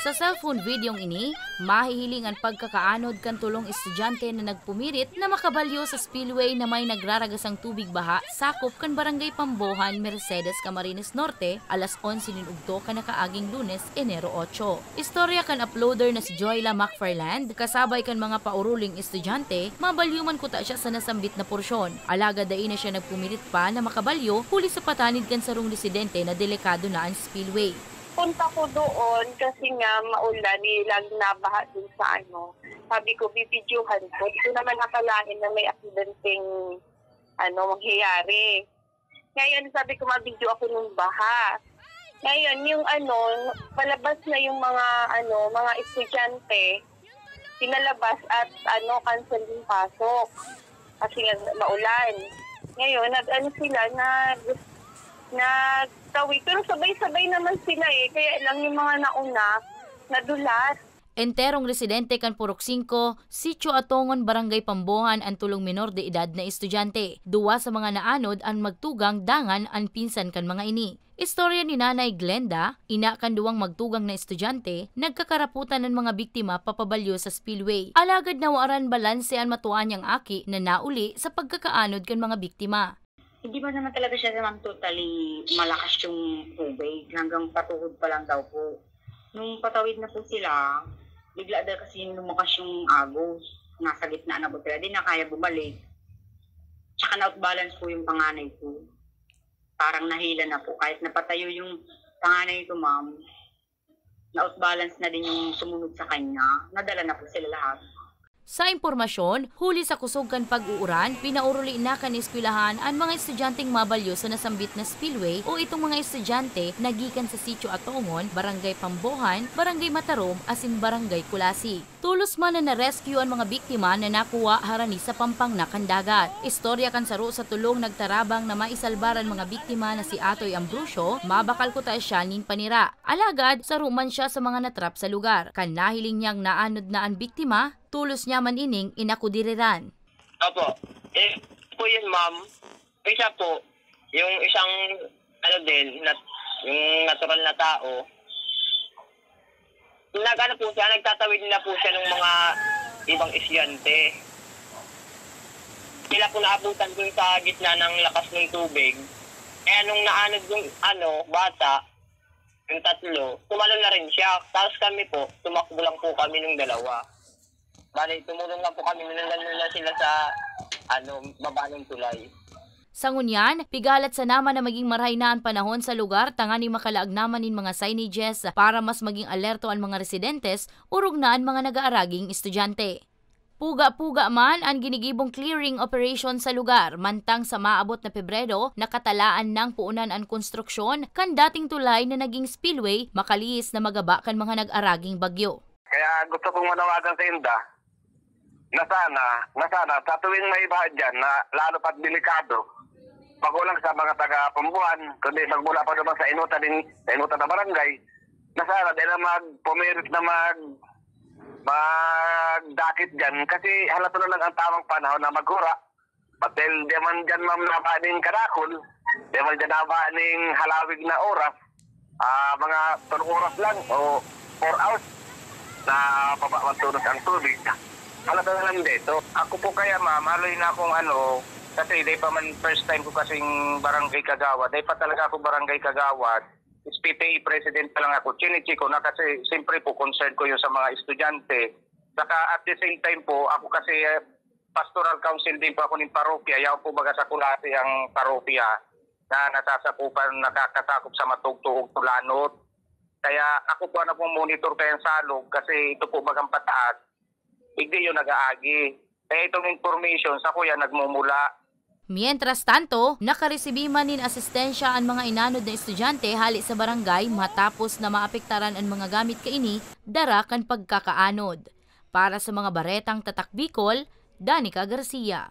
Sa cellphone videong ini, mahihiling ang pagkakaanod kan tulong estudyante na nagpumirit na makabalyo sa spillway na may nagraragasang tubig baha sakop kan Barangay Pambohan, Mercedes, Camarines Norte, alas 11 nin ugto kan nakaaging Lunes, Enero 8. Istorya kan uploader na si Joyla McFarland, kasabay kan mga pauruling estudyante, mabalyuman kuta siya sa nasambit na porsyon. Alaga dai na siya nagpumirit pa na makabalyo huli sa patanid kan sarong residente na delikado na ang spillway. Punta ko doon kasi nga maulan, nilang nabaha dun sa ano. Sabi ko, bibidyohan ko. Ito naman nakalain na may aksidenteng mangyayari. Ngayon, sabi ko, mabidyo ako ng baha. Ngayon, yung palabas na yung mga estudyante, pinalabas at cancel yung pasok. Kasi nga maulan. Ngayon, sila nagtawid. Pero sabay-sabay naman sila kaya lang yung mga nauna, nadulas. Enterong residente kan Purok 5, Sitio Atongon, Barangay Pambohan ang tulong minor de edad na estudyante. Duwa sa mga naanod ang magtugang dangan ang pinsan kan mga ini. Istorya ni Nanay Glenda, ina kan duwang magtugang na estudyante, nagkakaraputan ng mga biktima papabalyo sa spillway. Alagad na waaran balanse ang matuan niyang aki na nauli sa pagkakaanod kan mga biktima. Hindi ba naman talaga siya naman totally malakas yung tubig, hanggang patuhod pa lang daw po. Nung patawid na po sila, bigla daw kasi lumakas yung agos. Nasa gitna na po sila, di na kaya bumalik. Tsaka na-outbalance po yung panganay ko. Parang nahila na po. Kahit napatayo yung panganay ko, ma'am, na-outbalance na din yung sumunod sa kanya. Nadala na po sila lahat. Sa impormasyon, huli sa kusog kan pag-uuran, pinauruli na kan eskwelahan ang mga estudyanteng mabalyo sa nasambit na spillway o itong mga estudyante nagikan sa Sitio Atongon, Barangay Pambohan, Barangay Matarom, asin Barangay Kulasi. Tulos man na na-rescue ang mga biktima na nakuha harani sa pampangnakan dagat. Istorya kan saro sa tulong nagtarabang na maisalbaran mga biktima na si Atoy Ambrosio, mabakal ko ta siya nin panira. Alagad, saro man siya sa mga natrap sa lugar. Kan nahiling niyang naanod na ang biktima, tulos niya man ining inakudiriran. Opo. Po yun, ma'am. Isa po, yung isang, yung natural na tao, nagtatawid na po siya ng mga ibang estudyante. Sila po naabutan dun sa gitna ng lakas ng tubig. Kaya nung naanod yung bata, yung tatlo, tumalon na rin siya. Tapos kami po, tumakbo lang po kami ng dalawa. Bale, tumulong lang po kami, nanalo na sila sa baba ng tulay. Sa ngunyan, pigalat sa naman na maging maray na ang panahon sa lugar tanga ni makalaag naman in mga signages para mas maging alerto ang mga residentes urog na ang mga nag-aaraging estudyante. Puga-puga man ang ginigibong clearing operation sa lugar, mantang sa maabot na Pebrero, nakatalaan ng puunan ang konstruksyon kan dating tulay na naging spillway makalihis na magaba kan mga nag-araging bagyo. Kaya gusto kong manawagan sa inda na sana sa tuwing may baha dyan na lalo pat delikado, magulang sa mga taga-Pambuhan, kundi magmula pa naman sa inuta na barangay, na sana dahil na magpumirit na magdakit dyan kasi halata na lang ang tamang panahon na maghura. Patil di man dyan nabaning kadakol, di man dyan nabaning halawig na oras, mga 2 oras lang o 4 hours na papatunos ang tubig. Halata na lang dito. Ako po kaya ma'am, haloy na akong kasi day pa man first time ko kasing barangay Kagawad. Day pa talaga ako barangay Kagawad. PTA president pa lang ako. Chinichi ko na kasi siyempre po concerned ko yung sa mga estudyante. Saka at the same time po, ako kasi pastoral council din po ako ng parokya. Yaw po baga sa Kulati ang parokya na nasasakupan, nakakatakop sa matugtuog tulanot. Kaya ako po na pong monitor kayang salog kasi ito po bagang pataas. Hindi yung nag-aagi. Kaya itong information sa kuya nagmumula. Mientras tanto, nakaresibi man nin asistensya ang mga inanod na estudyante hali sa barangay matapos na maapektaran ang mga gamit kaini dara kan pagkakaanod. Para sa mga baretang Tatak Bicol, Danica Garcia.